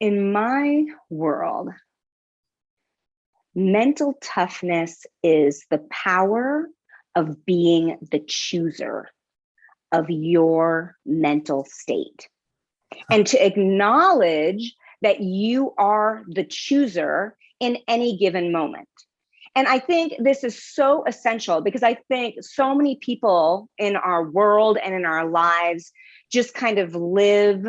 In my world, mental toughness is the power of being the chooser of your mental state, and to acknowledge that you are the chooser in any given moment. And I think this is so essential because I think so many people in our world and in our lives just kind of live.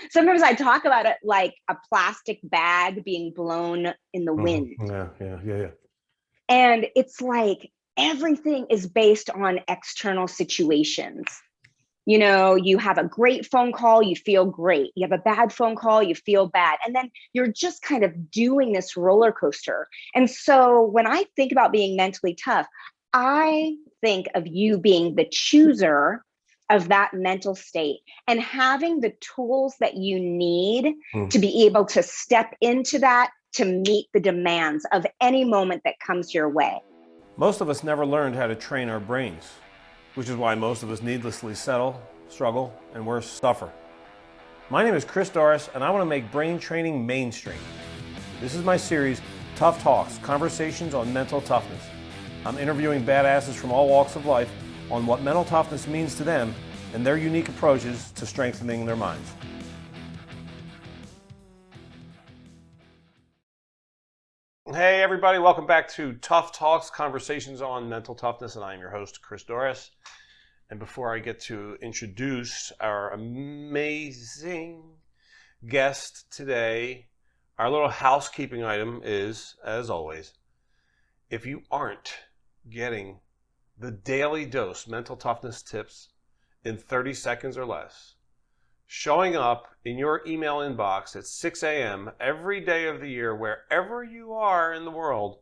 Sometimes I talk about it like a plastic bag being blown in the wind. Yeah. And it's like everything is based on external situations. You know, you have a great phone call, you feel great. You have a bad phone call, you feel bad. And then you're just kind of doing this roller coaster. And so when I think about being mentally tough, I think of you being the chooser of that mental state and having the tools that you need to be able to step into that to meet the demands of any moment that comes your way. Most of us never learned how to train our brains, which is why most of us needlessly settle, struggle, and worse, suffer. My name is Chris Doris, and I want to make brain training mainstream. This is my series, Tough Talks, Conversations on Mental Toughness. I'm interviewing badasses from all walks of life on what mental toughness means to them and their unique approaches to strengthening their minds. Hey everybody, welcome back to Tough Talks, Conversations on Mental Toughness, and I am your host, Chris Doris. And before I get to introduce our amazing guest today, our little housekeeping item is, as always, if you aren't getting the daily dose mental toughness tips in 30 seconds or less, showing up in your email inbox at 6 a.m. every day of the year, wherever you are in the world,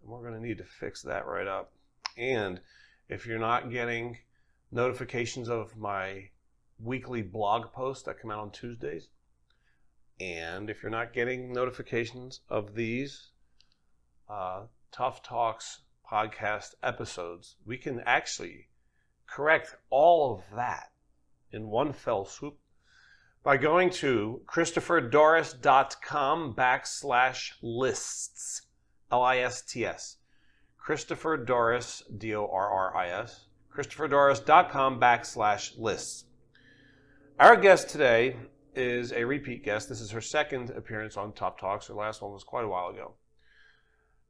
we're going to need to fix that right up. And if you're not getting notifications of my weekly blog posts that come out on Tuesdays, and if you're not getting notifications of these Tough Talks podcast episodes, we can actually correct all of that in one fell swoop by going to ChristopherDoris.com/lists, LISTS. Christopher Doris, DORRIS, ChristopherDoris.com/lists. Our guest today is a repeat guest. This is her second appearance on Top Talks. Her last one was quite a while ago.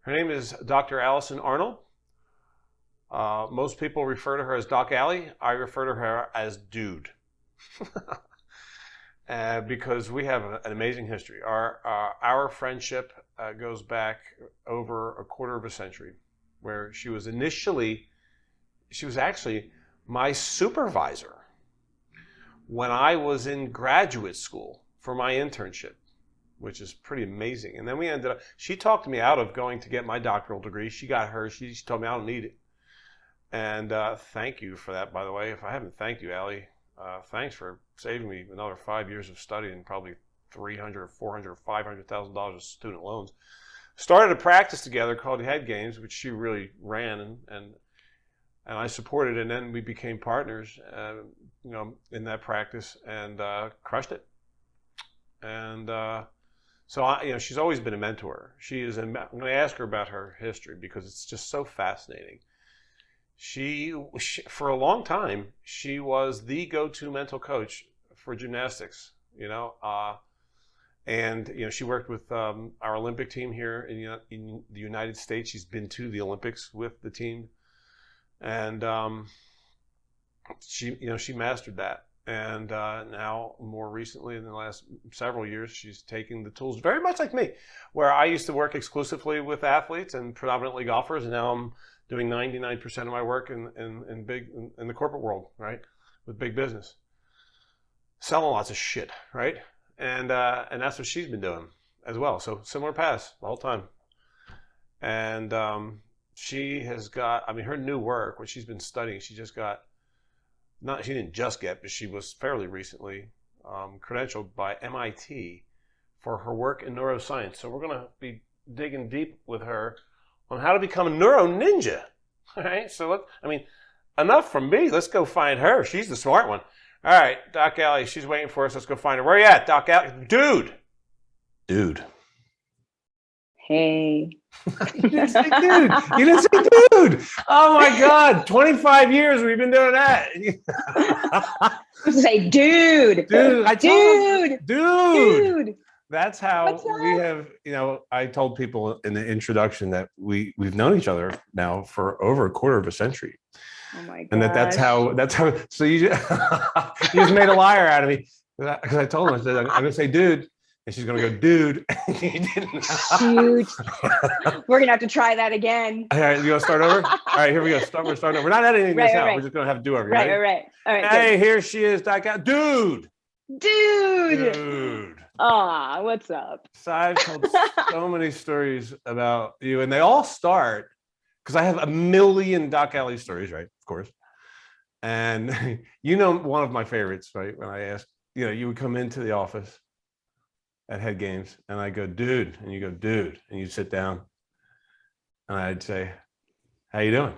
Her name is Dr. Alison Arnold. Most people refer to her as Doc Allie. I refer to her as Dude. Because we have an amazing history. Our friendship goes back over a quarter of a century, where she was actually my supervisor when I was in graduate school for my internship, which is pretty amazing. And then she talked me out of going to get my doctoral degree. She got hers. She told me I don't need it. And thank you for that, by the way. If I haven't thanked you, Allie, thanks for saving me another 5 years of study and probably $300, $400, $500,000 of student loans. Started a practice together called Head Games, which she really ran, and I supported, and then we became partners, in that practice, and crushed it. And so she's always been a mentor. I'm going to ask her about her history because it's just so fascinating. She for a long time, she was the go-to mental coach for gymnastics, and she worked with our Olympic team here in the United States. She's been to the Olympics with the team, and she mastered that. And now, more recently, in the last several years, she's taken the tools very much like me, where I used to work exclusively with athletes and predominantly golfers, and now I'm doing 99% of my work in the corporate world, right, with big business, selling lots of shit, right, and that's what she's been doing as well. So similar paths the whole time, and she has got, her new work, what she's been studying, she didn't just get, but she was fairly recently credentialed by MIT for her work in neuroscience. So we're going to be digging deep with her on how to become a NeuroNinja. All right, so enough from me. Let's go find her. She's the smart one. All right, Doc Allie, she's waiting for us. Let's go find her. Where you at, Doc Allie? Dude. Hey. You didn't say dude. You didn't say dude. Oh my God. 25 years we've been doing that. Say dude. Dude, I told Dude. dude. That's how What's we up? have, I told people in the introduction that we've known each other now for over a quarter of a century. Oh my gosh. And that's how, so you just, you just made a liar out of me. Because I told him, I said, I'm going to say dude. And she's going to go, dude. Shoot. We're going to have to try that again. All right, you want to start over? All right, here we go. We're starting over. We're not editing this out. Right. We're just going to have to do over. Right. All right. Hey, here she is, Doc. Dude. Aw, what's up? So I've told so many stories about you, and they all start because I have a million Doc Allie stories, right? Of course. And one of my favorites, right? When I asked, you would come into the office at head games and I go, dude, and you go, dude, and you sit down and I'd say, how you doing?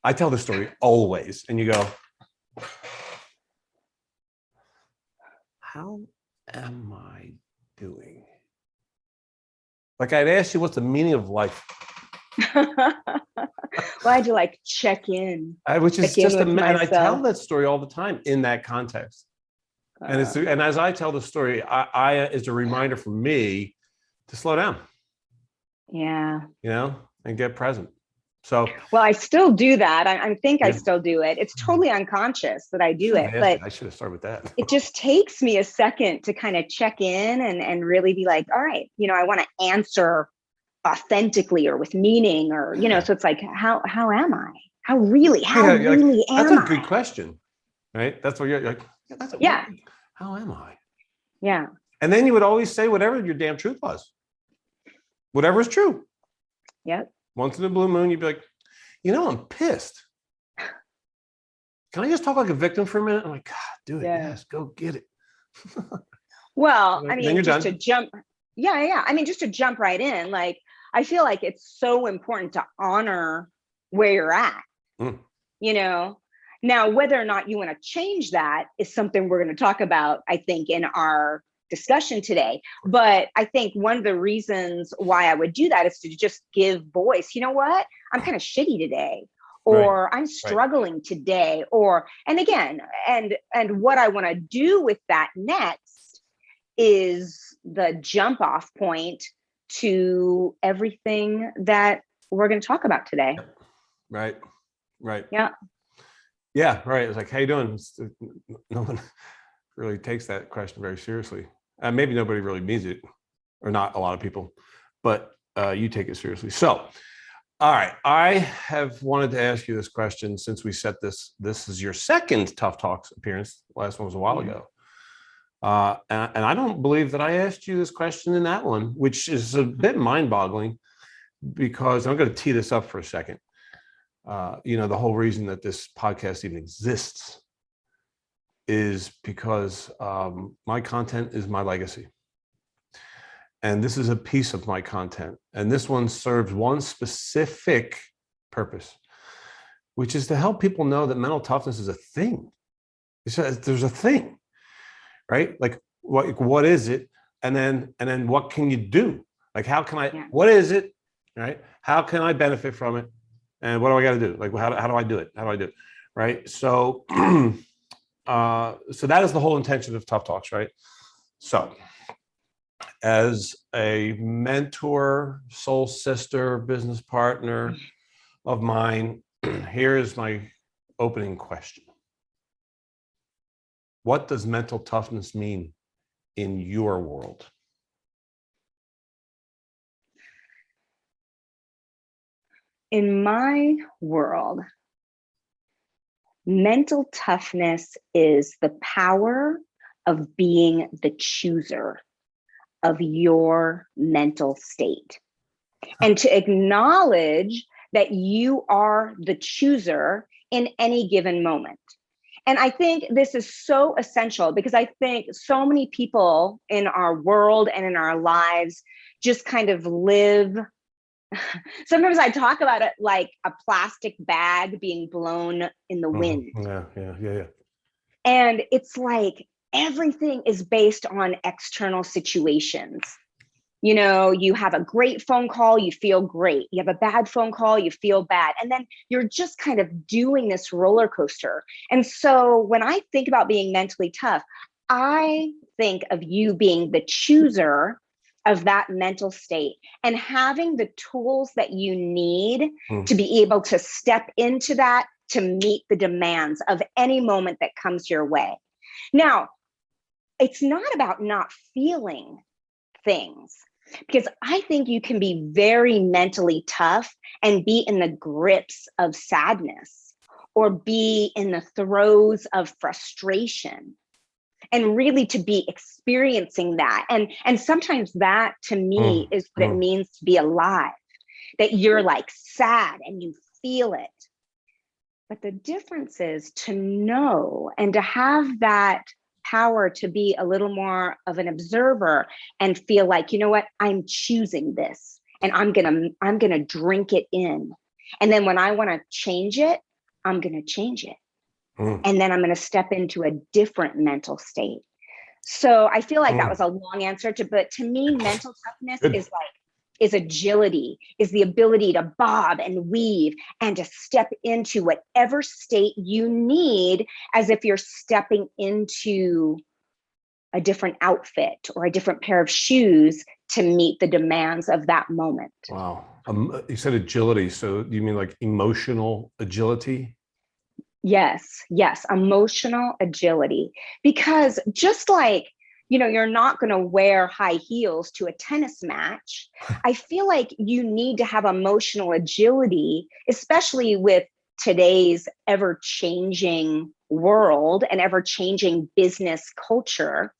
I tell the story always. And you go, how am I doing? Like I'd ask you, what's the meaning of life? Why'd you check in? Which is just and I tell that story all the time in that context. And and as I tell the story, I it's a reminder for me to slow down. Yeah. And get present. So well, I still do that. I think I still do it. It's totally unconscious that I do it, but I should have started with that. It just takes me a second to kind of check in and really be like, all right, I want to answer authentically or with meaning or, so it's like, how am I? How really am I? That's a good question, right? That's what you're like. How am I? Yeah. And then you would always say whatever your damn truth was. Whatever is true. Yep. Once in a blue moon, you'd be like, I'm pissed. Can I just talk like a victim for a minute? I'm like, God, do it. Yeah. Yes, go get it. Well, I then mean, you're just done. to jump. Yeah. I mean, just to jump right in, I feel like it's so important to honor where you're at, Now, whether or not you want to change that is something we're going to talk about, I think, in our discussion today. But I think one of the reasons why I would do that is to just give voice. You know what? I'm kind of shitty today, or I'm struggling today, and again, and what I want to do with that next is the jump off point to everything that we're going to talk about today. Right. Yeah. Yeah, right. It's like, how you doing? No one really takes that question very seriously. Maybe nobody really means it, or not a lot of people, but you take it seriously. So, all right. I have wanted to ask you this question since we set this. This is your second Tough Talks appearance. The last one was a while ago. And I don't believe that I asked you this question in that one, which is a bit mind-boggling because I'm going to tee this up for a second. The whole reason that this podcast even exists is because my content is my legacy. And this is a piece of my content. And this one serves one specific purpose, which is to help people know that mental toughness is a thing. There's a thing, right? Like what is it? And then what can you do? Like, how can I, what is it? Right? How can I benefit from it? And what do I got to do? Like, how do I do it? How do I do it? Right. So, so that is the whole intention of Tough Talks, right? So as a mentor, soul sister, business partner of mine, here is my opening question. What does mental toughness mean in your world? In my world, mental toughness is the power of being the chooser of your mental state, and to acknowledge that you are the chooser in any given moment. And I think this is so essential because I think so many people in our world and in our lives just kind of live. Sometimes I talk about it like a plastic bag being blown in the wind. Yeah. And it's like everything is based on external situations. You know, you have a great phone call, you feel great. You have a bad phone call, you feel bad. And then you're just kind of doing this roller coaster. And so when I think about being mentally tough, I think of you being the chooser of that mental state and having the tools that you need to be able to step into that to meet the demands of any moment that comes your way. Now, it's not about not feeling things, because I think you can be very mentally tough and be in the grips of sadness or be in the throes of frustration, and really to be experiencing that. And sometimes that to me is what it means to be alive, that you're like sad and you feel it. But the difference is to know and to have that power to be a little more of an observer and feel like, you know what, I'm choosing this and I'm gonna drink it in. And then when I want to change it, I'm gonna change it. And then I'm going to step into a different mental state. So I feel like that was a long answer but to me, mental toughness is agility, is the ability to bob and weave and to step into whatever state you need, as if you're stepping into a different outfit or a different pair of shoes to meet the demands of that moment. Wow. You said agility. So you mean like emotional agility? Yes, emotional agility. Because just like, you know, you're not going to wear high heels to a tennis match, I feel like you need to have emotional agility, especially with today's ever-changing world and ever-changing business culture,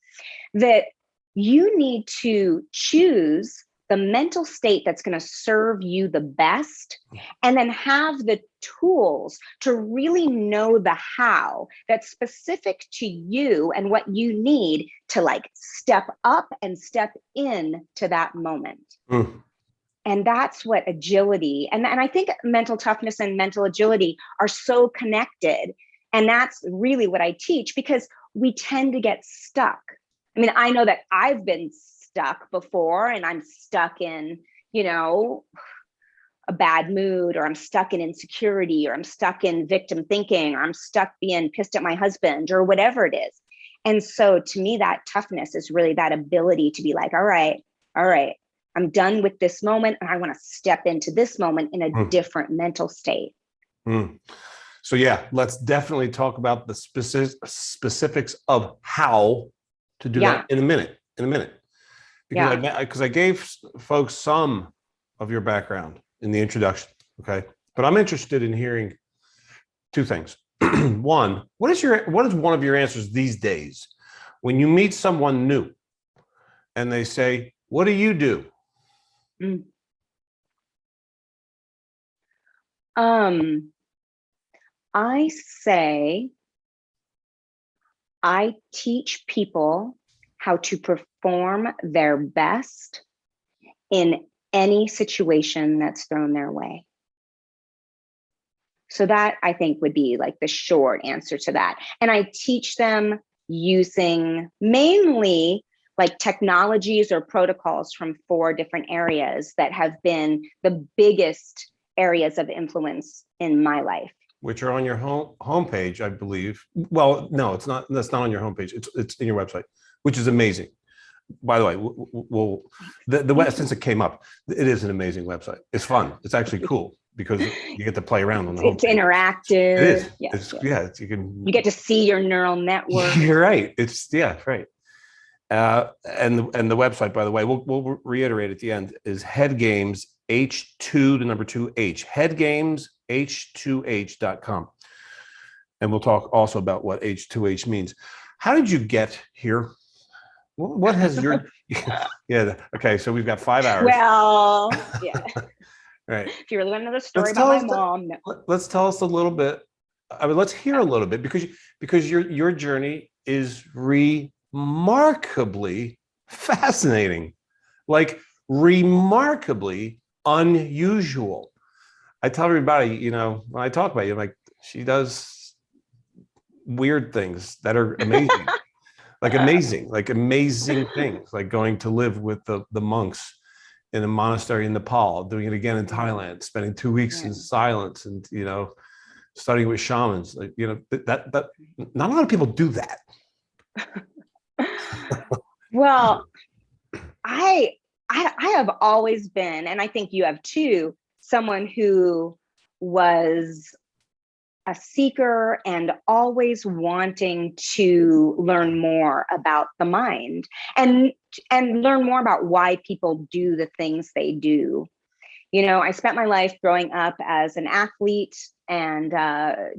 that you need to choose the mental state that's going to serve you the best, and then have the tools to really know the how that's specific to you and what you need to like step up and step in to that moment. And that's what agility, and I think mental toughness and mental agility are so connected. And that's really what I teach, because we tend to get stuck. I mean, I know that I've been stuck before, and I'm stuck in, you know, a bad mood, or I'm stuck in insecurity, or I'm stuck in victim thinking, or I'm stuck being pissed at my husband, or whatever it is. And so to me, that toughness is really that ability to be like, all right, I'm done with this moment, and I want to step into this moment in a different mental state. So yeah, let's definitely talk about the specifics of how to do that in a minute. Because I gave folks some of your background in the introduction, okay? But I'm interested in hearing two things. One, what is one of your answers these days when you meet someone new and they say, "What do you do?" I say I teach people how to perform their best in any situation that's thrown their way. So that, I think, would be like the short answer to that. And I teach them using mainly like technologies or protocols from 4 different areas that have been the biggest areas of influence in my life. Which are on your homepage, I believe. Well, no, it's not. That's not on your homepage. It's in your website, which is amazing. By the way, since it came up, it is an amazing website. It's fun. It's actually cool because you get to play around on the homepage. It's interactive. It is. Yes. You get to see your neural network. You're right. Right. And the website, by the way, we'll reiterate at the end, is Headgames H2 2H headgamesh2h.com. And we'll talk also about what H2H means. How did you get here? What has your okay, so we've got 5 hours. Well, yeah. Right. If you really want another story about my mom, no. Let's tell us a little bit. I mean, let's hear a little bit, because your journey is remarkably fascinating, like remarkably unusual. I tell everybody, when I talk about you, I'm like, she does weird things that are amazing. amazing things, like going to live with the monks in a monastery in Nepal, doing it again in Thailand, spending 2 weeks in silence, and studying with shamans. Like, that not a lot of people do that. Well, I have always been, and I think you have too, someone who was a seeker and always wanting to learn more about the mind and learn more about why people do the things they do. I spent my life growing up as an athlete and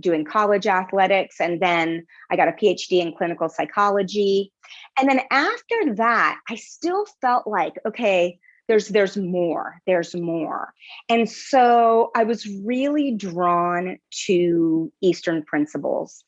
doing college athletics. And then I got a PhD in clinical psychology. And then after that, I still felt like, okay, there's more. And so I was really drawn to Eastern principles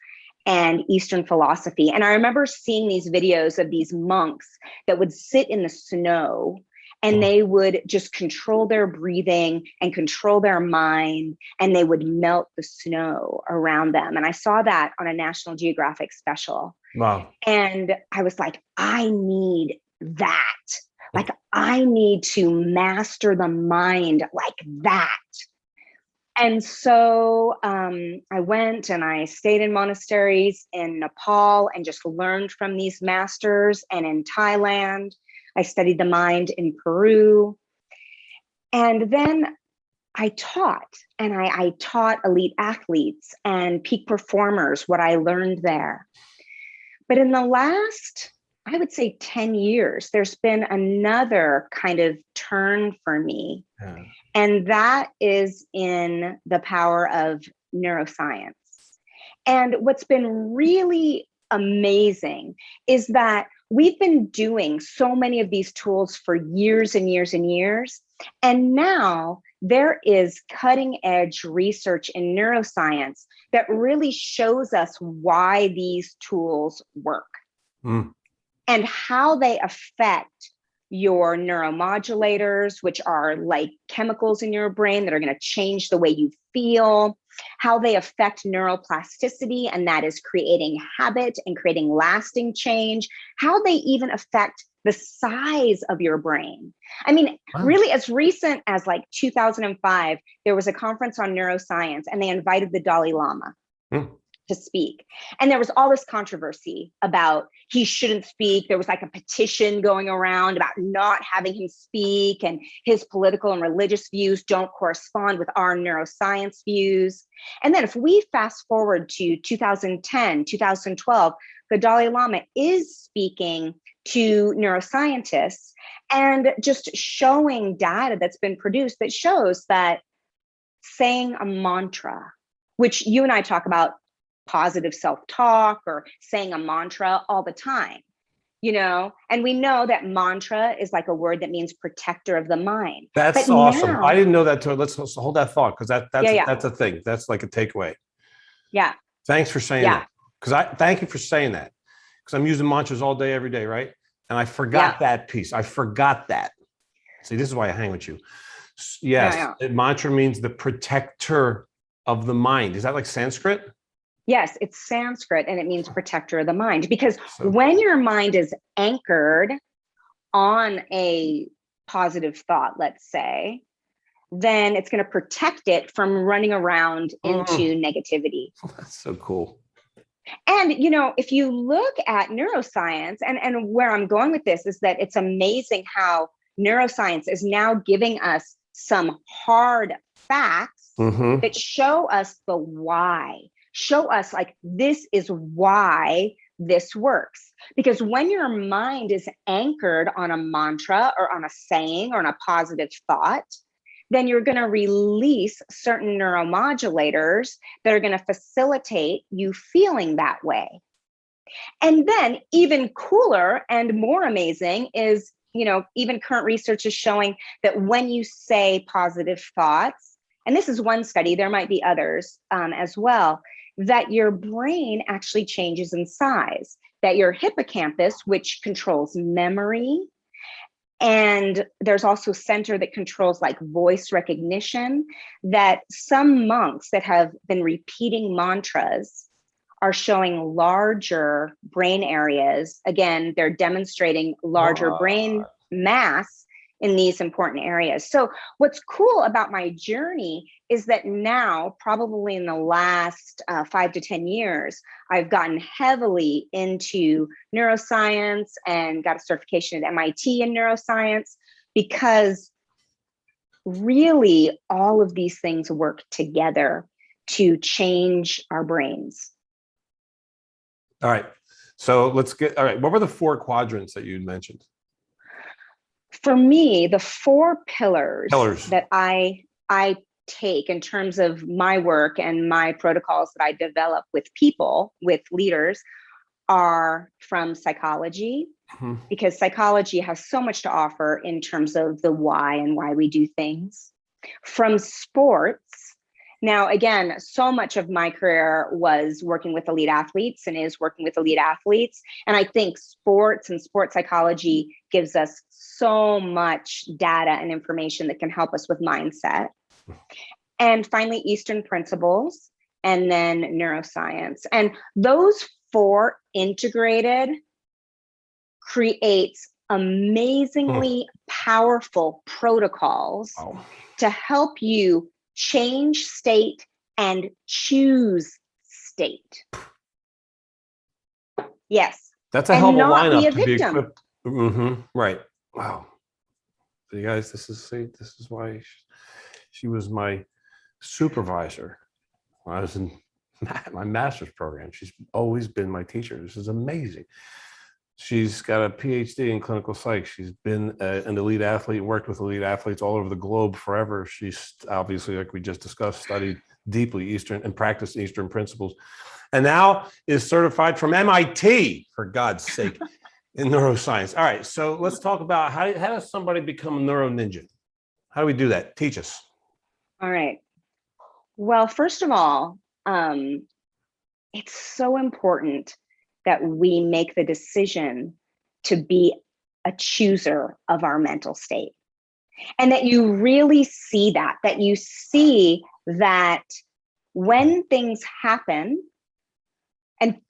and Eastern philosophy. And I remember seeing these videos of these monks that would sit in the snow and they would just control their breathing and control their mind, and they would melt the snow around them. And I saw that on a National Geographic special. Wow. And I was like, I need that. Like, I need to master the mind like that. And so I went and I stayed in monasteries in Nepal and just learned from these masters. And in Thailand, I studied the mind in Peru. And then I taught, and I taught elite athletes and peak performers what I learned there. But in the last, I would say 10 years, there's been another kind of turn for me. Yeah. And that is in the power of neuroscience. And what's been really amazing is that we've been doing so many of these tools for years and years and years. And now there is cutting edge research in neuroscience that really shows us why these tools work. And how they affect your neuromodulators, which are like chemicals in your brain that are going to change the way you feel, how they affect neuroplasticity, and that is creating habit and creating lasting change, how they even affect the size of your brain. I mean, really, as recent as like 2005, there was a conference on neuroscience and they invited the Dalai Lama to speak. And there was all this controversy about he shouldn't speak. There was like a petition going around about not having him speak, and his political and religious views don't correspond with our neuroscience views. And then if we fast forward to 2010, 2012, the Dalai Lama is speaking to neuroscientists and just showing data that's been produced that shows that saying a mantra, which you and I talk about, positive self-talk or saying a mantra all the time, and we know that mantra is like a word that means protector of the mind. That's awesome. I didn't know that too. Let's hold that thought, because that's a thing. That's like a takeaway. Yeah. Thanks for saying that. Thank you for saying that, because I'm using mantras all day, every day, right? And I forgot that piece. I forgot that. See, this is why I hang with you. Yes, mantra means the protector of the mind. Is that like Sanskrit? Yes, it's Sanskrit, and it means protector of the mind, because when your mind is anchored on a positive thought, let's say, then it's going to protect it from running around into negativity. That's so cool. And, if you look at neuroscience, and where I'm going with this is that it's amazing how neuroscience is now giving us some hard facts that show us the why. Show us like, this is why this works. Because when your mind is anchored on a mantra or on a saying or on a positive thought, then you're going to release certain neuromodulators that are going to facilitate you feeling that way. And then even cooler and more amazing is, even current research is showing that when you say positive thoughts, and this is one study, there might be others as well, that your brain actually changes in size, that your hippocampus, which controls memory, and there's also a center that controls like voice recognition, that some monks that have been repeating mantras are showing larger brain areas. Again, they're demonstrating larger brain mass in these important areas. So what's cool about my journey is that now, probably in the last 5 to 10 years, I've gotten heavily into neuroscience and got a certification at MIT in neuroscience, because really all of these things work together to change our brains. All right. So all right. What were the 4 quadrants that you mentioned? For me, the 4 pillars that I take in terms of my work and my protocols that I develop with people, with leaders, are from psychology, because psychology has so much to offer in terms of the why and why we do things. From sports. Now, again, so much of my career was working with elite athletes and is working with elite athletes. And I think sports and sports psychology gives us so much data and information that can help us with mindset. And finally, Eastern principles, and then neuroscience. And those 4 integrated creates amazingly powerful protocols to help you change state and choose state. Yes. That's a hell of a lineup be a to be victim. equipped. Right. Wow. So you guys, this is why she was my supervisor when I was in my master's program. She's always been my teacher. This is amazing. She's got a PhD in clinical psych. She's been an elite athlete, worked with elite athletes all over the globe forever. She's obviously, like we just discussed, studied deeply Eastern and practiced Eastern principles, and now is certified from MIT, for God's sake, in neuroscience. All right, so let's talk about how does somebody become a NeuroNinja? How do we do that? Teach us. All right. Well, first of all, it's so important that we make the decision to be a chooser of our mental state. And that you really see that you see that when things happen,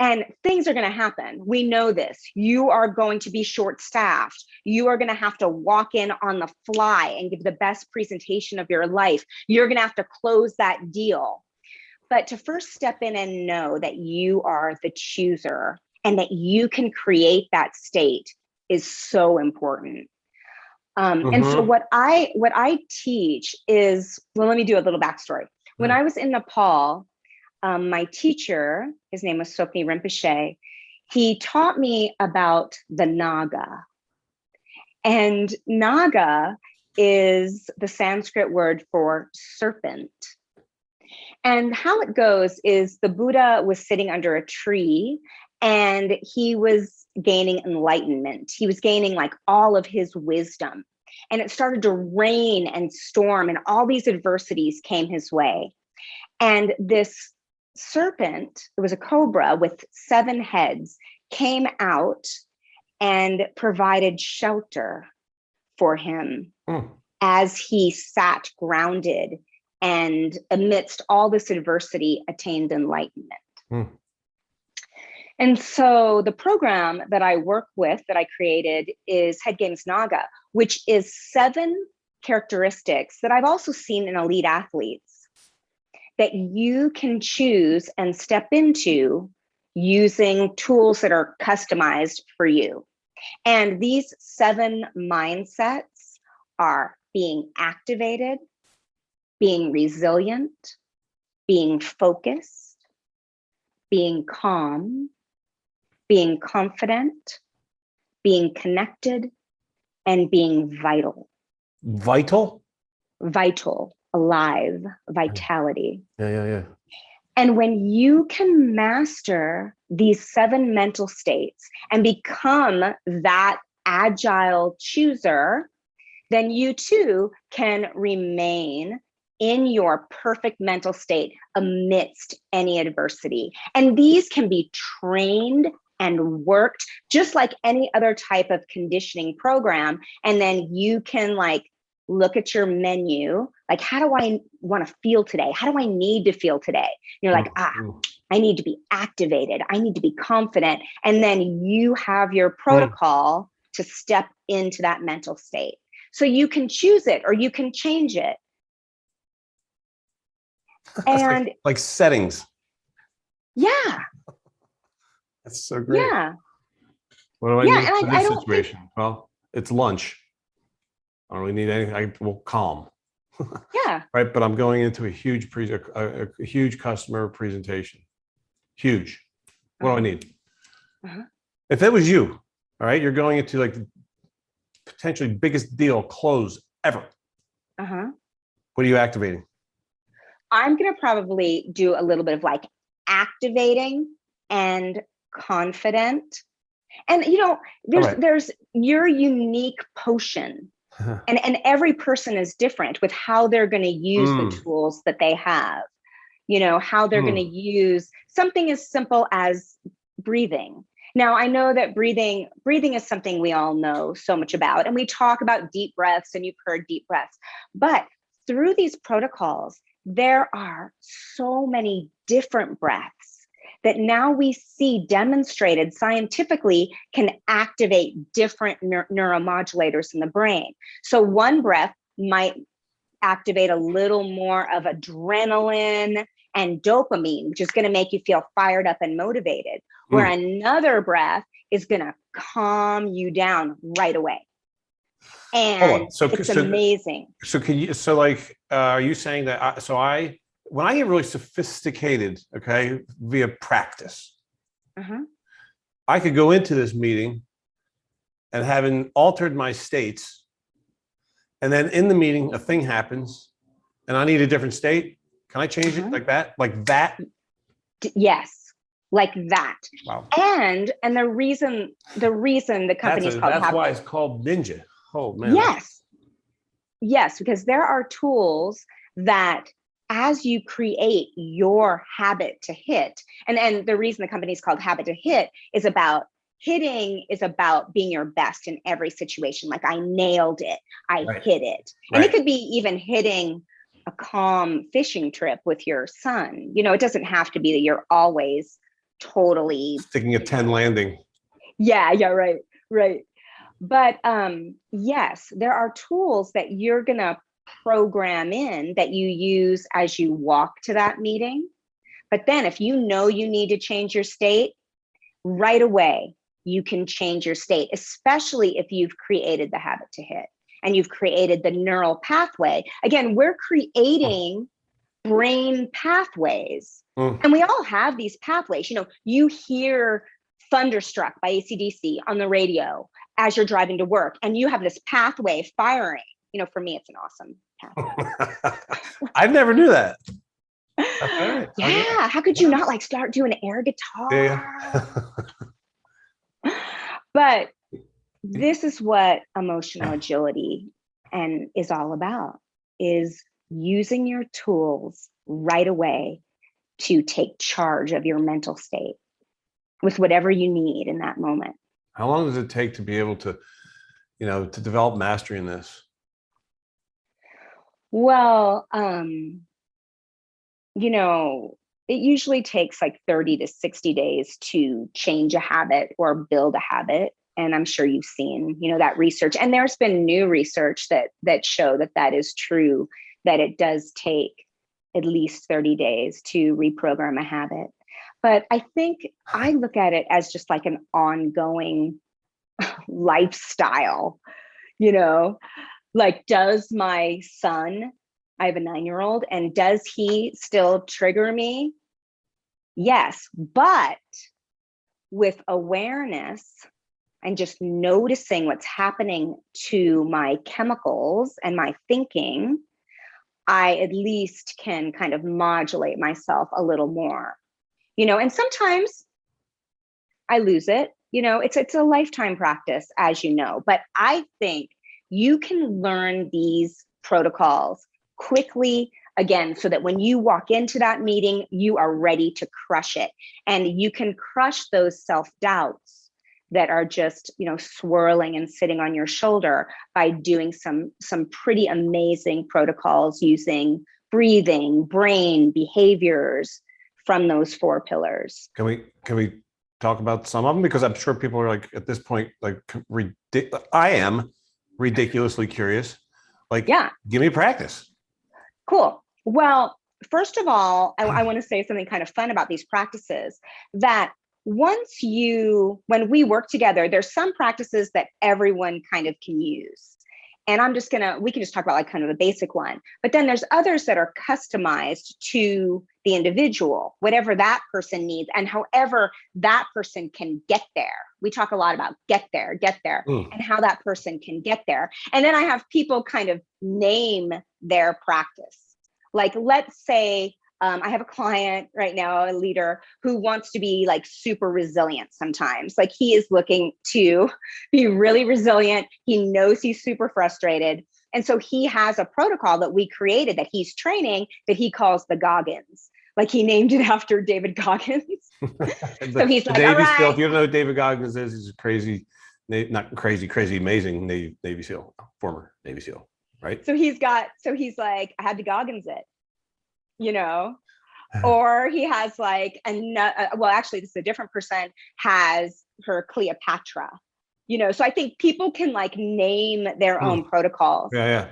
and things are going to happen. We know this. You are going to be short-staffed. You are going to have to walk in on the fly and give the best presentation of your life. You're going to have to close that deal. But to first step in and know that you are the chooser and that you can create that state is so important. And so what I teach is, well, let me do a little backstory. When I was in Nepal, my teacher, his name was Sokni Rinpoche, he taught me about the Naga. And Naga is the Sanskrit word for serpent. And how it goes is the Buddha was sitting under a tree and he was gaining enlightenment. He was gaining like all of his wisdom. And it started to rain and storm and all these adversities came his way. And this serpent, it was a cobra with 7 heads, came out and provided shelter for him as he sat grounded and amidst all this adversity attained enlightenment. And so the program that I work with, that I created, is Head Games Naga, which is 7 characteristics that I've also seen in elite athletes that you can choose and step into using tools that are customized for you. And these 7 mindsets are being activated, being resilient, being focused, being calm, being confident, being connected, and being vital. Vital? Vital, alive, vitality. Yeah. And when you can master these 7 mental states and become that agile chooser, then you too can remain in your perfect mental state amidst any adversity. And these can be trained and worked just like any other type of conditioning program. And then you can like look at your menu, like, how do I want to feel today? How do I need to feel today? And you're like, I need to be activated. I need to be confident. And then you have your protocol to step into that mental state. So you can choose it or you can change it. And like settings. Yeah. That's so great. Yeah. What do I Yeah, need and for I this don't situation? Well, it's lunch. I don't really need anything. Well, calm. Yeah. Right, but I'm going into a huge a huge customer presentation. Huge. What do I need? If that was you, all right, you're going into like the potentially biggest deal close ever. What are you activating? I'm going to probably do a little bit of like activating and confident. And there's your unique potion. And every person is different with how they're going to use the tools that they have, how they're going to use something as simple as breathing. Now, I know that breathing is something we all know so much about, and we talk about deep breaths, and you've heard deep breaths, but through these protocols, there are so many different breaths that now we see demonstrated scientifically can activate different neuromodulators in the brain. So one breath might activate a little more of adrenaline and dopamine, which is going to make you feel fired up and motivated, where another breath is going to calm you down right away. And it's amazing. Are you saying that, when I get really sophisticated, okay, via practice, I could go into this meeting and having altered my states, and then in the meeting, a thing happens and I need a different state. Can I change it like that? Like that? Yes, like that. Wow. And the reason the company is called that's why it's called Ninja. Oh man. Yes, because there are tools that as you create your habit to hit, and the reason the company is called Habit to Hit is about hitting is about being your best in every situation. Like I nailed it, I hit it. And it could be even hitting a calm fishing trip with your son. It doesn't have to be that you're always totally sticking a 10 landing. Yeah, right. But yes, there are tools that you're going to program in that you use as you walk to that meeting. But then if you need to change your state, right away, you can change your state, especially if you've created the habit to hit and you've created the neural pathway. Again, we're creating brain pathways. And we all have these pathways. You hear Thunderstruck by AC/DC on the radio as you're driving to work, and you have this pathway firing. For me, it's an awesome pathway. I never knew that. Yeah. How could you not start doing air guitar? Yeah. But this is what emotional agility is all about, is using your tools right away to take charge of your mental state with whatever you need in that moment. How long does it take to be able to, to develop mastery in this? Well, it usually takes 30 to 60 days to change a habit or build a habit. And I'm sure you've seen, that research. And there's been new research that show that is true, that it does take at least 30 days to reprogram a habit. But I think I look at it as just like an ongoing lifestyle, does my son, I have a 9-year-old, and does he still trigger me? Yes, but with awareness and just noticing what's happening to my chemicals and my thinking, I at least can kind of modulate myself a little more, and sometimes I lose it, it's a lifetime practice, as you know, but I think you can learn these protocols quickly, again, so that when you walk into that meeting, you are ready to crush it. And you can crush those self-doubts that are just, swirling and sitting on your shoulder by doing some pretty amazing protocols using breathing, brain, behaviors, from those 4 pillars. Can we talk about some of them? Because I'm sure people are like, at this point, like, I am ridiculously curious. Like, yeah, give me practice. Cool. Well, first of all, I want to say something kind of fun about these practices, that when we work together, there's some practices that everyone kind of can use. And we can just talk about like kind of a basic one, but then there's others that are customized to the individual, whatever that person needs and however that person can get there. We talk a lot about get there, and how that person can get there. And then I have people kind of name their practice. Like, let's say, I have a client right now, a leader who wants to be like super resilient sometimes. Like, he is looking to be really resilient. He knows he's super frustrated. And so he has a protocol that we created that he's training that he calls the Goggins. Like, he named it after David Goggins. So he's like, all right. SEAL, if you don't know who David Goggins is, he's a crazy, amazing Navy SEAL, former Navy SEAL, right? So he's like, I had to Goggins it. Or he has like, actually, this is a different person, has her Cleopatra, so I think people can like name their own protocols. Yeah.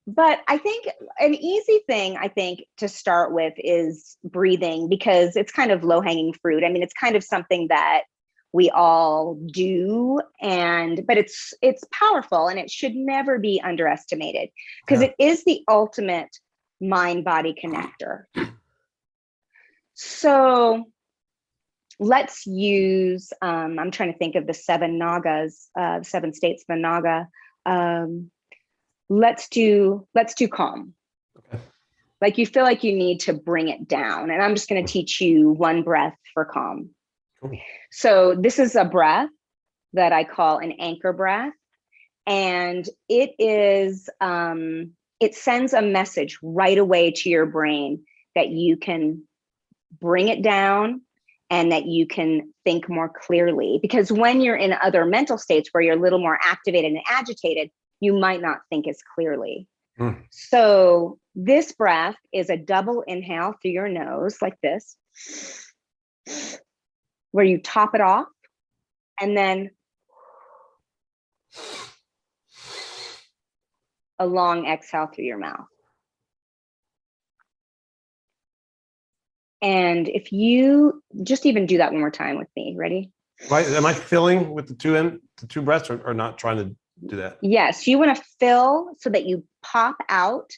But I think an easy thing, to start with is breathing, because it's kind of low-hanging fruit. I mean, it's kind of something that we all do, but it's powerful, and it should never be underestimated, because it is the ultimate mind-body connector. So let's use, I'm trying to think of the 7 Nagas, 7 states of the Naga. Let's do calm. Okay. Like, you feel like you need to bring it down. And I'm just going to teach you one breath for calm. Cool. So this is a breath that I call an anchor breath. And it is, it sends a message right away to your brain that you can bring it down and that you can think more clearly. Because when you're in other mental states where you're a little more activated and agitated, you might not think as clearly. So this breath is a double inhale through your nose, like this, where you top it off, and then a long exhale through your mouth. And if you just even do that one more time with me, ready? Right. Am I filling with the two breaths, or not trying to do that? Yes, you want to fill so that you pop out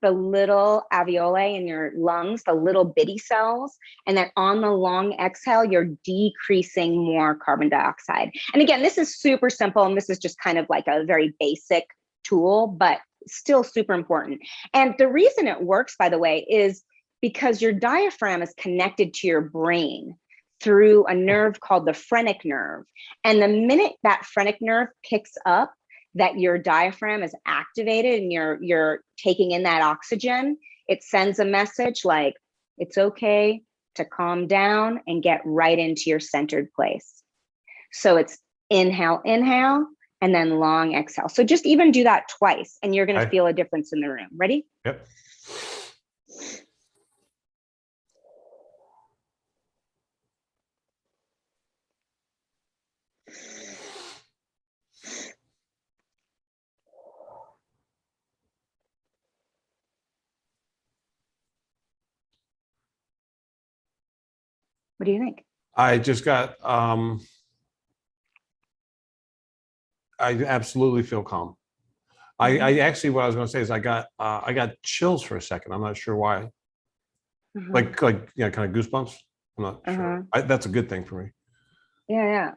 the little alveoli in your lungs, the little bitty cells, and that on the long exhale, you're decreasing more carbon dioxide. And again, this is super simple, and this is just kind of like a very basic tool, but still super important. And the reason it works, by the way, is because your diaphragm is connected to your brain through a nerve called the phrenic nerve. And the minute that phrenic nerve picks up that your diaphragm is activated and you're taking in that oxygen, it sends a message like, it's okay to calm down and get right into your centered place. So it's inhale, and then long exhale. So just even do that twice, and you're going to feel a difference in the room. Ready? Yep. What do you think? I just got, I absolutely feel calm. I actually, what I was going to say is I got chills for a second. I'm not sure why. Like, kind of goosebumps. I'm not sure. That's a good thing for me. Yeah.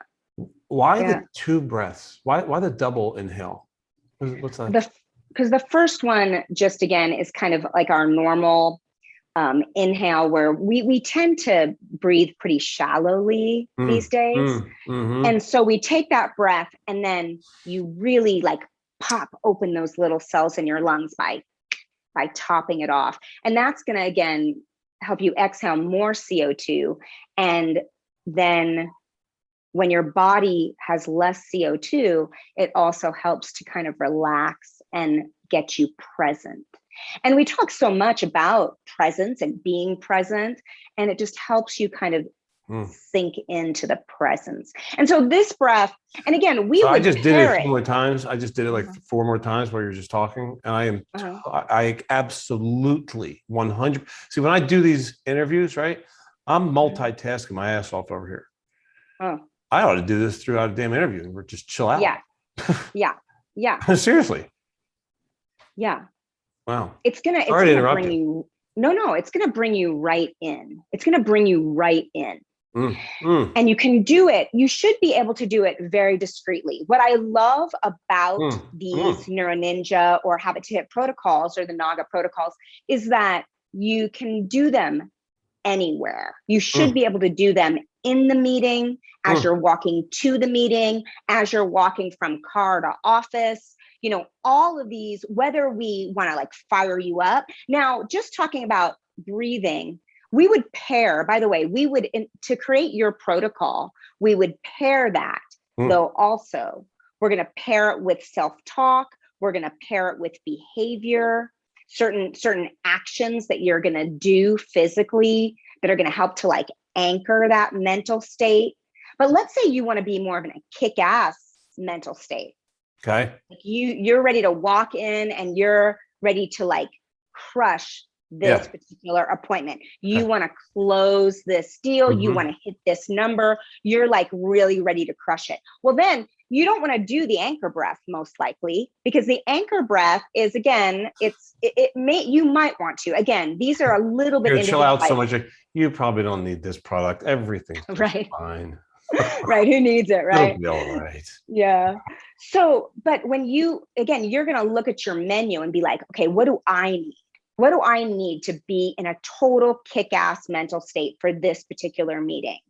Why the 2 breaths? Why the double inhale? What's that? Because the first one, just again, is kind of like our normal inhale, where we tend to breathe pretty shallowly these days. And so we take that breath, and then you really like pop open those little cells in your lungs by topping it off. And that's going to, again, help you exhale more CO2. And then when your body has less CO2, it also helps to kind of relax and get you present. And we talk so much about presence and being present, and it just helps you kind of sink into the presence. And so this breath, and again, I just did it a few more times. I just did it like 4 more times while you're just talking. And I absolutely 100. See, when I do these interviews, right, I'm multitasking my ass off over here. I ought to do this throughout a damn interview and we're just chill out. Yeah. Seriously. Yeah. Wow. It's gonna bring you. No, it's gonna bring you right in. It's gonna bring you right in. And you can do it. You should be able to do it very discreetly. What I love about these NeuroNinja or habit to hit protocols or the Naga protocols is that you can do them anywhere. You should be able to do them in the meeting, as you're walking to the meeting, as you're walking from car to office, all of these, whether we want to like fire you up. Now, just talking about breathing, we would pair, by the way, to create your protocol, we would pair that though also. We're going to pair it with self-talk. We're going to pair it with behavior, certain actions that you're going to do physically that are going to help to like anchor that mental state. But let's say you want to be more of a kick-ass mental state. Okay. Like you're ready to walk in and you're ready to like crush this particular appointment. You want to close this deal. You want to hit this number. You're like really ready to crush it. Well, then you don't want to do the anchor breath most likely, because the anchor breath is, again, you might want to, again, these are a little bit chill out so much. You probably don't need this product. Everything's fine. Right. Who needs it? Right. It'll be all right. Yeah. So, but when you're going to look at your menu and be like, okay, what do I need? What do I need to be in a total kick-ass mental state for this particular meeting?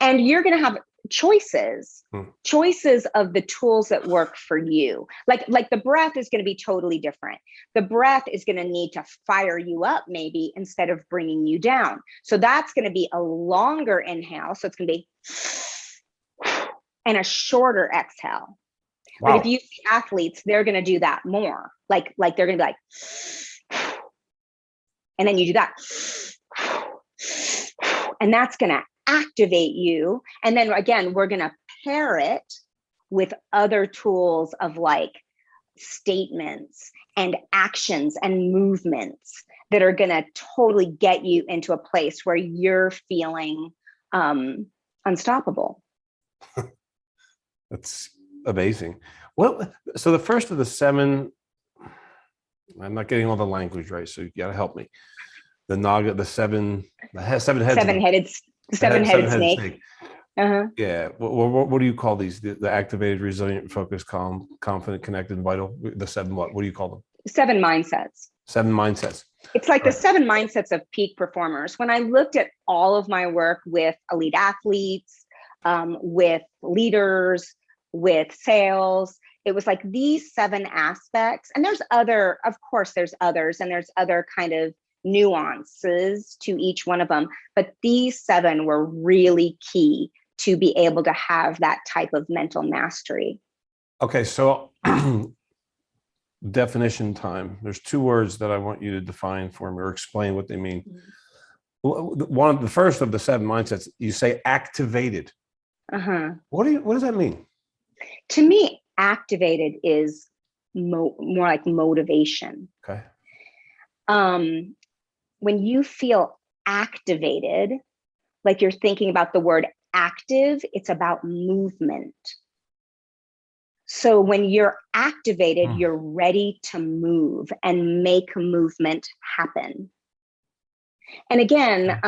And you're going to have choices of the tools that work for you. Like the breath is going to be totally different. The breath is going to need to fire you up maybe instead of bringing you down. So that's going to be a longer inhale. So it's going to be and a shorter exhale. Wow. But if you see athletes, they're going to do that more. Like they're going to be like, and then you do that. And that's going to activate you. And then again, we're going to pair it with other tools of like statements and actions and movements that are going to totally get you into a place where you're feeling unstoppable. That's amazing. Well, so the first of the 7, I'm not getting all the language right, so you got to help me. The Naga, the seven-headed snake. Yeah. What do you call these? The activated, resilient, focused, calm, confident, connected, vital. The 7 what? What do you call them? 7 mindsets. 7 mindsets. It's like the 7 mindsets of peak performers. When I looked at all of my work with elite athletes, with leaders, with sales, it was like these 7 aspects. And there's others, and there's other kind of nuances to each one of them. But these 7 were really key to be able to have that type of mental mastery. Okay, so definition time. There's 2 words that I want you to define for me or explain what they mean. The first of the 7 mindsets, you say activated. What does that mean? To me, activated is more like motivation. Okay. When you feel activated, like you're thinking about the word active, it's about movement. So when you're activated, you're ready to move and make movement happen. And again,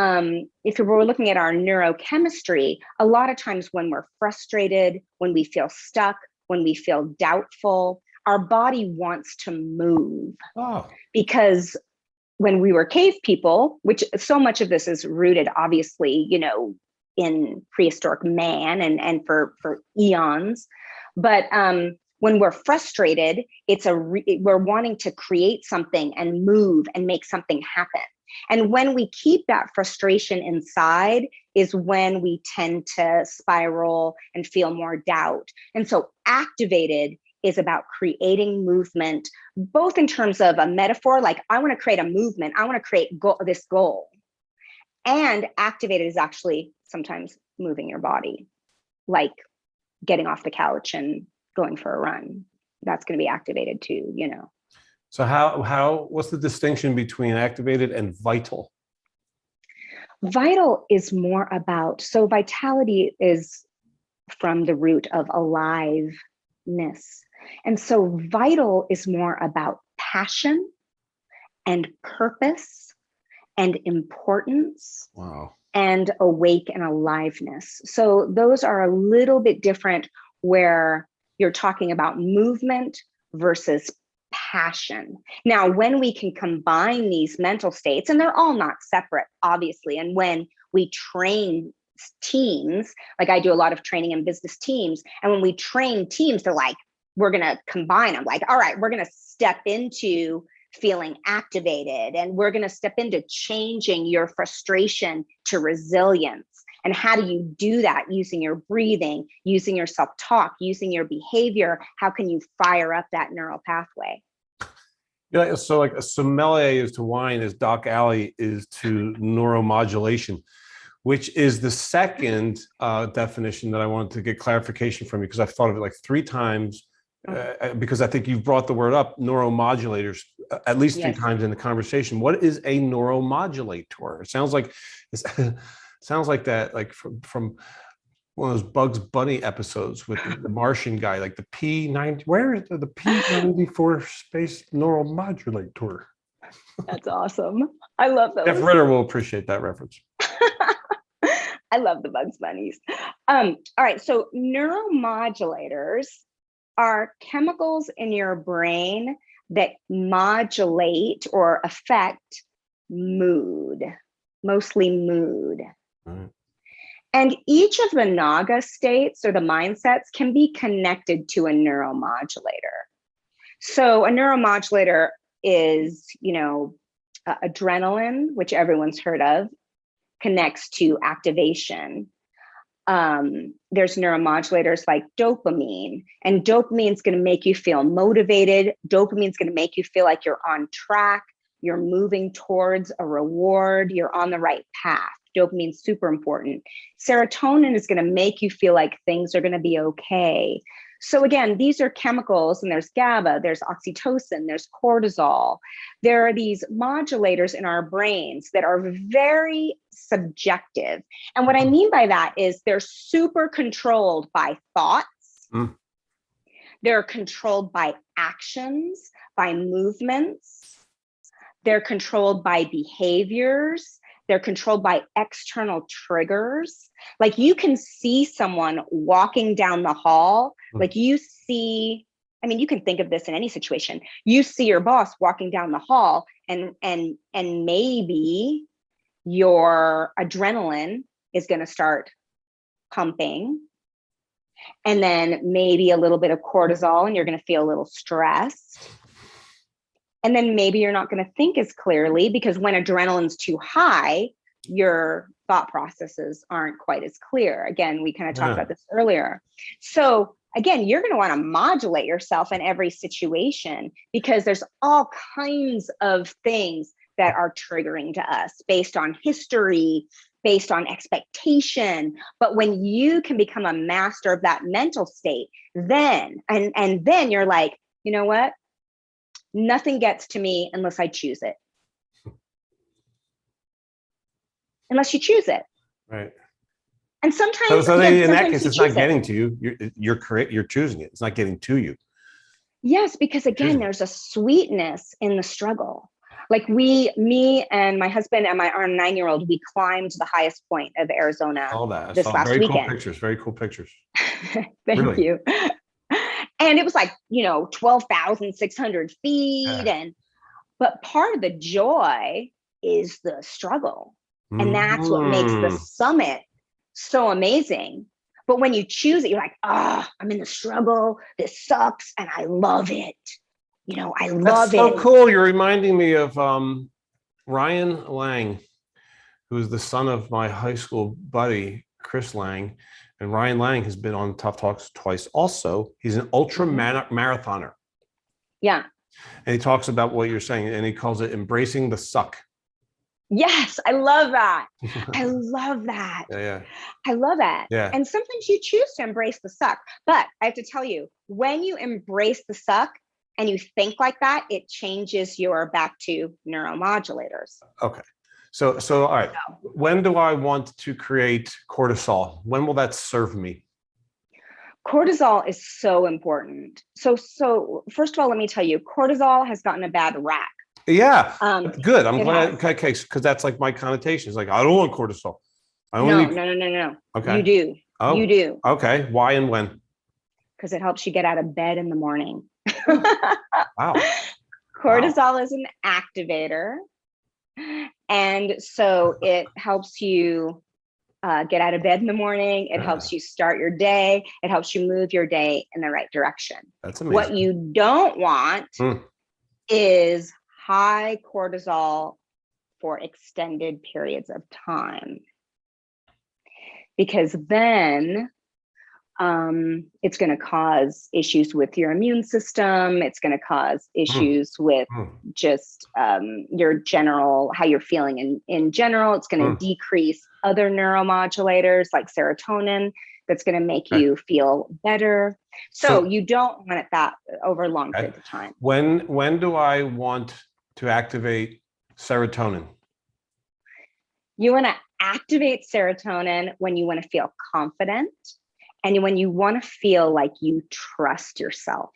if we're looking at our neurochemistry, a lot of times when we're frustrated, when we feel stuck, when we feel doubtful, our body wants to move. Because when we were cave people, which so much of this is rooted, obviously, in prehistoric man and for eons. But when we're frustrated, we're wanting to create something and move and make something happen. And when we keep that frustration inside is when we tend to spiral and feel more doubt. And so activated is about creating movement, both in terms of a metaphor, like I want to create a movement, I want to create this goal. And activated is actually sometimes moving your body, like getting off the couch and going for a run. That's going to be activated too, you know. So what's the distinction between activated and vital? Vital is more about, so vitality is from the root of aliveness. And so vital is more about passion and purpose and importance. Wow. And awake and aliveness. So those are a little bit different, where you're talking about movement versus passion. Now, when we can combine these mental states, and they're all not separate, obviously, and when we train teams, like I do a lot of training in business teams, and when we train teams, they're like, we're going to combine them. Like, all right, we're going to step into feeling activated, and we're going to step into changing your frustration to resilience. And how do you do that? Using your breathing, using your self-talk, using your behavior. How can you fire up that neural pathway? Yeah, so like a sommelier is to wine, as Doc Alley is to neuromodulation, which is the second definition that I wanted to get clarification from you, because I've thought of it like 3 times. Because I think you've brought the word up, neuromodulators, at least 3 times in the conversation. What is a neuromodulator? It sounds like that, like from one of those Bugs Bunny episodes with the Martian guy, like the P90. Where is the P94 space neuromodulator? That's awesome. I love those. Jeff Ritter will appreciate that reference. I love the Bugs Bunnies. All right, so neuromodulators are chemicals in your brain that modulate or affect mood, mostly mood. Mm. And each of the naga states or the mindsets can be connected to a neuromodulator. So a neuromodulator is, you know, adrenaline, which everyone's heard of, connects to activation. There's neuromodulators like dopamine, and dopamine is going to make you feel motivated. Dopamine is going to make you feel like you're on track, you're moving towards a reward, you're on the right path. Dopamine is super important. Serotonin is going to make you feel like things are going to be okay. So again, these are chemicals, and there's GABA, there's oxytocin, there's cortisol. There are these modulators in our brains that are very subjective. And what I mean by that is they're super controlled by thoughts. Mm. They're controlled by actions, by movements. They're controlled by behaviors. They're controlled by external triggers. Like you can see someone walking down the hall, like you see, I mean, you can think of this in any situation. You see your boss walking down the hall, and maybe your adrenaline is going to start pumping, and then maybe a little bit of cortisol, and you're going to feel a little stressed. And then maybe you're not going to think as clearly, because when adrenaline's too high, your thought processes aren't quite as clear. Again, we kind of talked about this earlier. So again, you're going to want to modulate yourself in every situation, because there's all kinds of things that are triggering to us based on history, based on expectation. But when you can become a master of that mental state, then, and then you're like, you know what? Nothing gets to me unless I choose it. Unless you choose it. Right. And sometimes, so again, in that case, it's not getting to you. You're correct. You're choosing it. It's not getting to you. Yes, because again, there's a sweetness in the struggle. Like me and my husband and our 9-year-old, we climbed the highest point of Arizona this last very weekend. Cool pictures. Very cool pictures. Thank you. And it was like, 12,600 feet. But part of the joy is the struggle. And that's what makes the summit so amazing. But when you choose it, you're like, I'm in the struggle. This sucks. And I love it. I love it. That's so cool. You're reminding me of Ryan Lang, who's the son of my high school buddy, Chris Lang, and Ryan Lang has been on Tough Talks twice also. He's an ultra marathoner. Yeah. And he talks about what you're saying, and he calls it embracing the suck. Yes, I love that. I love that. Yeah. I love that. Yeah. And sometimes you choose to embrace the suck. But I have to tell you, when you embrace the suck and you think like that, it changes your back to neuromodulators. Okay. So all right. When do I want to create cortisol? When will that serve me? Cortisol is so important. So first of all, let me tell you, cortisol has gotten a bad rap. Yeah, good. I'm glad. Has. Okay, because that's like my connotation. It's like, I don't want cortisol. No. Okay. You do. Oh, you do. Okay. Why and when? Because it helps you get out of bed in the morning. Wow. Cortisol is an activator. And so it helps you get out of bed in the morning. It helps you start your day. It helps you move your day in the right direction. That's amazing. What you don't want is high cortisol for extended periods of time, because then it's going to cause issues with your immune system. It's going to cause issues with just your general, how you're feeling in general. It's going to decrease other neuromodulators like serotonin. That's going to make you feel better. So you don't want it that over long periods of time. When do I want to activate serotonin? You want to activate serotonin when you want to feel confident and when you want to feel like you trust yourself,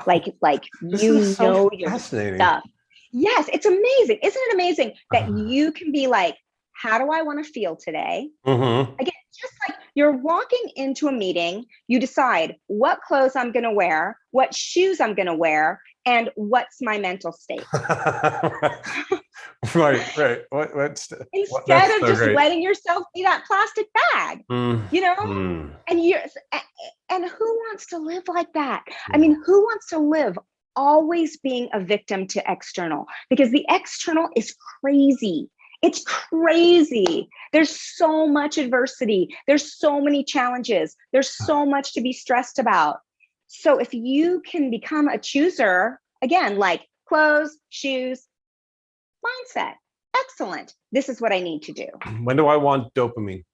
like you know your stuff. Yes, it's amazing. Isn't it amazing that you can be like, how do I want to feel today? Again, just like you're walking into a meeting, you decide what clothes I'm going to wear, what shoes I'm going to wear, and what's my mental state. Right. Instead of just letting yourself be that plastic bag, you know, and who wants to live like that? I mean, who wants to live always being a victim to external? Because the external is crazy. It's crazy. There's so much adversity. There's so many challenges. There's so much to be stressed about. So if you can become a chooser, again, like clothes, shoes, mindset, excellent. This is what I need to do. When do I want dopamine?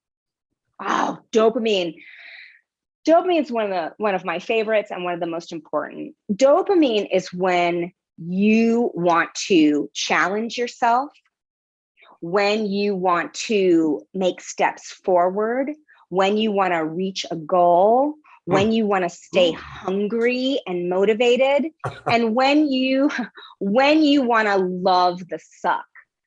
Oh, dopamine. Dopamine is one of my favorites and one of the most important. Dopamine is when you want to challenge yourself, when you want to make steps forward, when you want to reach a goal, when you want to stay hungry and motivated, and when you want to love the suck.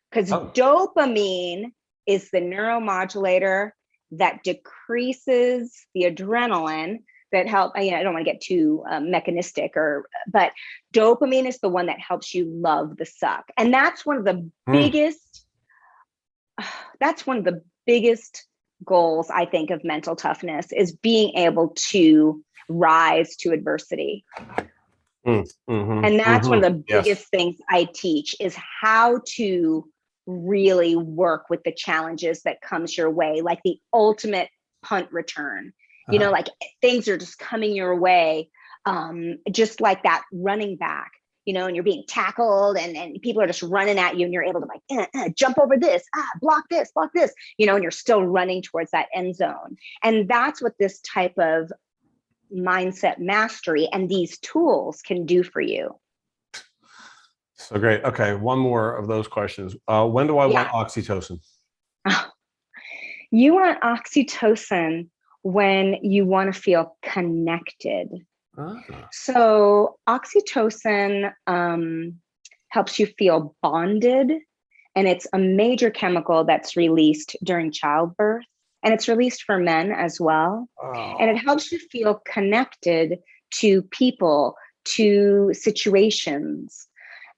Because dopamine is the neuromodulator that decreases the adrenaline that help. I don't want to get too mechanistic, but dopamine is the one that helps you love the suck, and that's one of the biggest. That's one of the biggest goals, I think, of mental toughness, is being able to rise to adversity. And that's one of the biggest things I teach, is how to really work with the challenges that comes your way, like the ultimate punt return. You know, like things are just coming your way, just like that running back. You know, and you're being tackled and people are just running at you and you're able to like, jump over this, block this, you know, and you're still running towards that end zone. And that's what this type of mindset mastery and these tools can do for you. So great. Okay. One more of those questions. When do I want oxytocin? You want oxytocin when you want to feel connected. So oxytocin helps you feel bonded, and it's a major chemical that's released during childbirth, and it's released for men as well. And it helps you feel connected to people, to situations.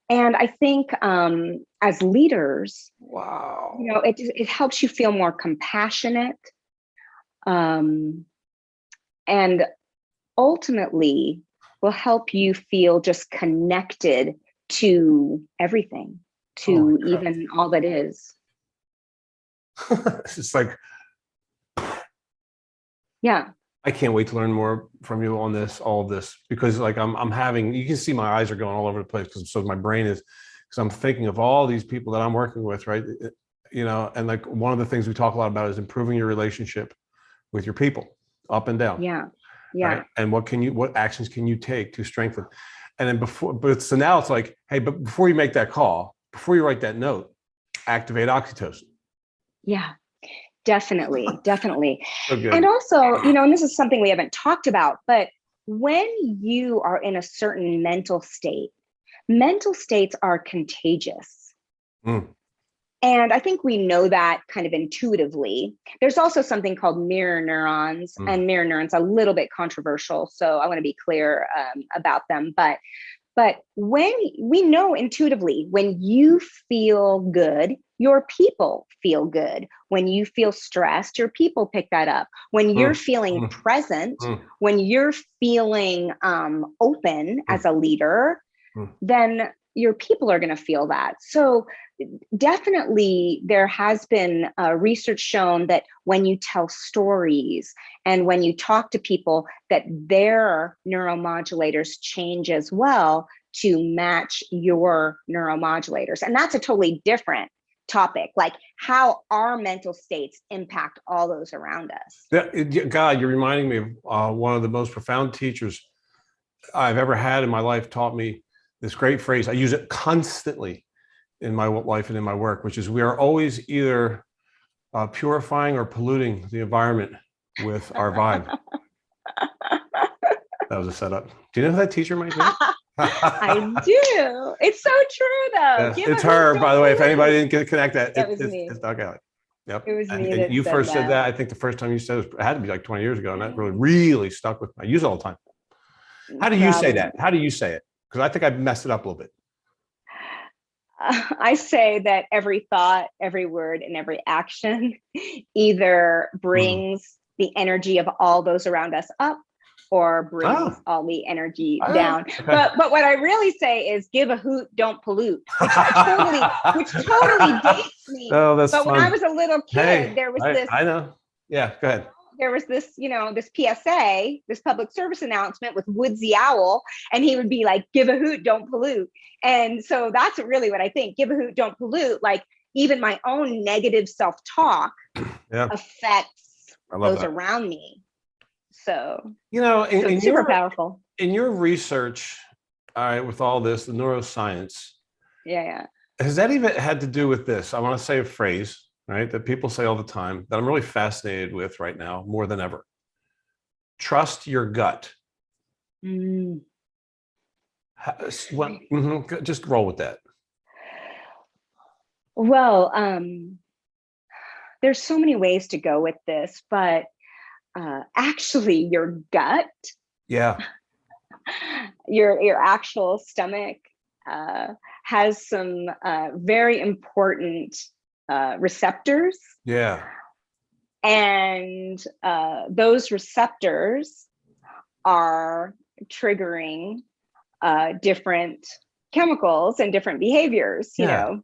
And I think as leaders, you know, it helps you feel more compassionate, and ultimately will help you feel just connected to everything, to even all that is. It's like, Yeah. I can't wait to learn more from you on this, all of this, because like I'm having, you can see my eyes are going all over the place because so my brain is, because I'm thinking of all these people that I'm working with, right? And like one of the things we talk a lot about is improving your relationship with your people, up and down. Yeah. Yeah. Right? And what actions can you take to strengthen? And then so now it's like, hey, but before you make that call, before you write that note, activate oxytocin. Yeah. Definitely. Definitely. So And also, and this is something we haven't talked about, but when you are in a certain mental states are contagious. Mm. And I think we know that kind of intuitively. There's also something called mirror neurons, and mirror neurons are a little bit controversial. So I want to be clear about them. But when we know intuitively, when you feel good, your people feel good. When you feel stressed, your people pick that up. When you're feeling present, when you're feeling open as a leader, then your people are going to feel that. So definitely there has been research shown that when you tell stories and when you talk to people, that their neuromodulators change as well to match your neuromodulators. And that's a totally different topic, like how our mental states impact all those around us. God, you're reminding me of one of the most profound teachers I've ever had in my life. Taught me this great phrase. I use it constantly in my life and in my work, which is we are always either purifying or polluting the environment with our vibe. That was a setup. Do you know who that teacher might be? I do. It's so true, though. Yes, it's her, by the way. If anybody didn't connect that, it was me. It's okay. Yep. It was me. And you first said that. I think the first time you said it had to be like 20 years ago, and that really stuck with me. I use it all the time. How do you say that? How do you say it? Because I think I messed it up a little bit. I say that every thought, every word, and every action either brings the energy of all those around us up or brings all the energy down. Okay. But what I really say is give a hoot, don't pollute, which totally dates me. Oh, that's but fun. When I was a little kid, there was this. I know. Yeah, go ahead. There was this, this PSA, this public service announcement with Woodsy Owl, and he would be like, give a hoot, don't pollute. And so that's really what I think. Give a hoot, don't pollute. Like even my own negative self-talk affects those around me. So, it's super powerful. In your research, with all this, the neuroscience. Yeah. Has that even had to do with this? I want to say a phrase, right, that people say all the time that I'm really fascinated with right now more than ever. Trust your gut. Just roll with that. Well, there's so many ways to go with this, but actually your gut, your actual stomach has some very important receptors. Yeah. And those receptors are triggering different chemicals and different behaviors, you know.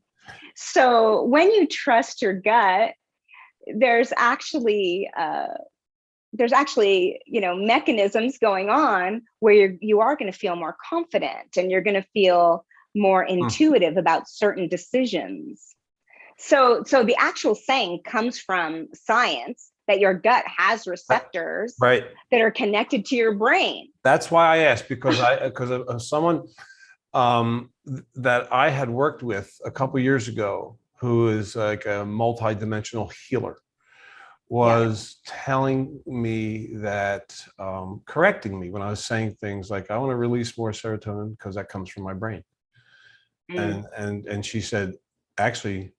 So when you trust your gut, there's actually mechanisms going on where you are going to feel more confident and you're going to feel more intuitive about certain decisions. So the actual saying comes from science that your gut has receptors that are connected to your brain. That's why I asked, because of someone that I had worked with a couple of years ago, who is like a multi-dimensional healer, was telling me that, correcting me when I was saying things like, I want to release more serotonin because that comes from my brain. And she said, actually,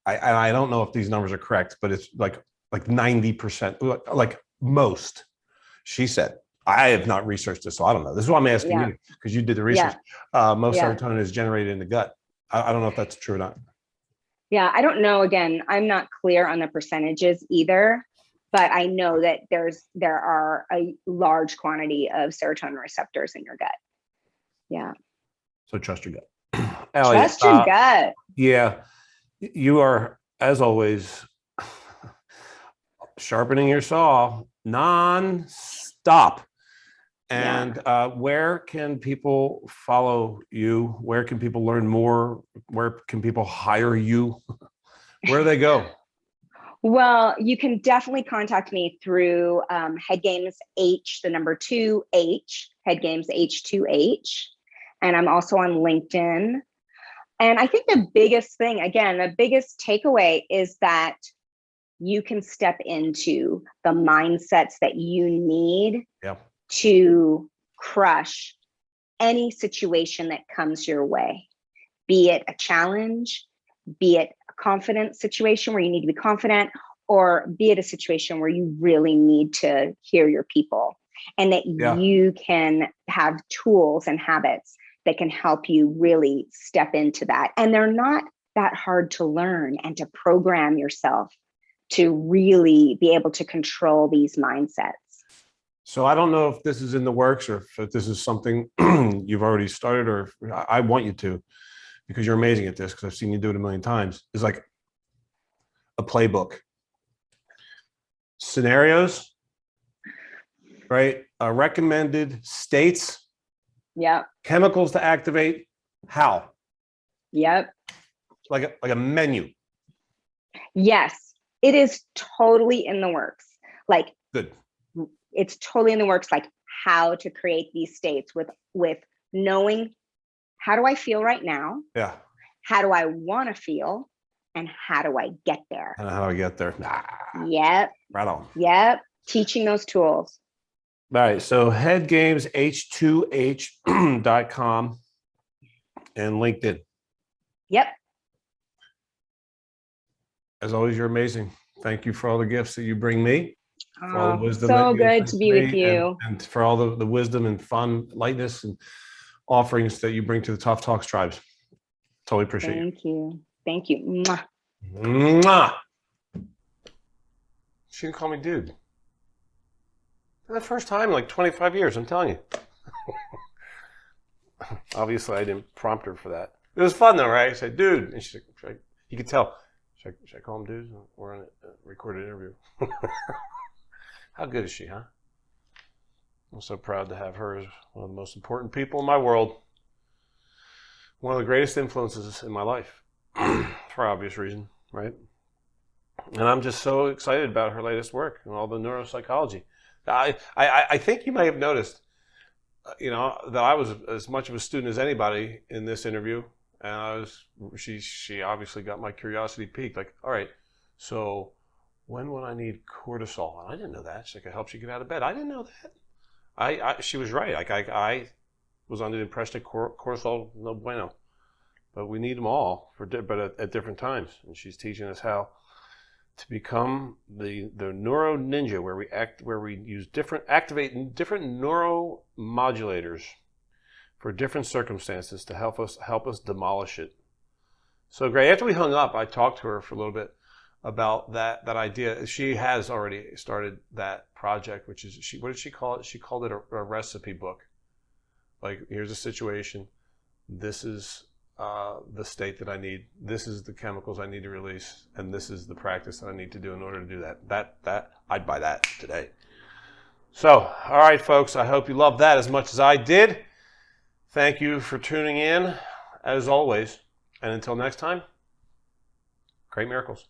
I don't know if these numbers are correct, but it's like 90%, like most. She said, I have not researched this, so I don't know. This is why I'm asking you, because you did the research. Most serotonin is generated in the gut. I don't know if that's true or not. Yeah, I don't know. Again, I'm not clear on the percentages either, but I know that there are a large quantity of serotonin receptors in your gut. Yeah. So trust your gut. Trust your gut. Yeah. You are, as always, sharpening your saw non-stop. And where can people follow you? Where can people learn more? Where can people hire you? Where do they go? Well, you can definitely contact me through Head Games H, the number 2H, Head Games H2H. And I'm also on LinkedIn. And I think the biggest thing, again, the biggest takeaway is that you can step into the mindsets that you need to crush any situation that comes your way, be it a challenge, be it a confident situation where you need to be confident, or be it a situation where you really need to hear your people, and that you can have tools and habits that can help you really step into that. And they're not that hard to learn, and to program yourself to really be able to control these mindsets. So I don't know if this is in the works, or if this is something you've already started, or I want you to, because you're amazing at this, because I've seen you do it a million times. It's like a playbook. Scenarios, right? Recommended states. Yep. Chemicals to activate. How? Yep. Like a menu. Yes, it is totally in the works. Like, good. It's totally in the works, like how to create these states with knowing, how do I feel right now? Yeah. How do I want to feel? And how do I get there? And how do I get there? Yep. Right on. Yep. Teaching those tools. All right. So headgamesh2h.com and LinkedIn. Yep. As always, you're amazing. Thank you for all the gifts that you bring me. For all the wisdom so good to be with you. And for all the wisdom and fun, lightness, and offerings that you bring to the Tough Talks tribes. Totally appreciate Thank you. Thank you. Mwah. Mwah. She didn't call me dude. For the first time in like 25 years, I'm telling you. Obviously, I didn't prompt her for that. It was fun though, right? I said, dude. And she's like, you could tell. Should I call him dude? We're on a recorded interview. How good is she, huh? I'm so proud to have her as one of the most important people in my world. One of the greatest influences in my life, for obvious reason, right? And I'm just so excited about her latest work and all the neuropsychology. I think you may have noticed, that I was as much of a student as anybody in this interview, and she obviously got my curiosity piqued. Like, all right, so when would I need cortisol? And I didn't know that. She's like, it helps you get out of bed. I didn't know that. She was right. Like I was under the impression that cortisol, no bueno, but we need them all but at different times. And she's teaching us how to become the NeuroNinja, where we use activate different neuromodulators for different circumstances to help us demolish it. So great. After we hung up, I talked to her for a little bit about that idea. She has already started that project, which is what did she call it? She called it a recipe book. Like, here's a situation. This is the state that I need. This is the chemicals I need to release, and this is the practice that I need to do in order to do that. That I'd buy that today. So, all right, folks. I hope you loved that as much as I did. Thank you for tuning in, as always. And until next time, great miracles.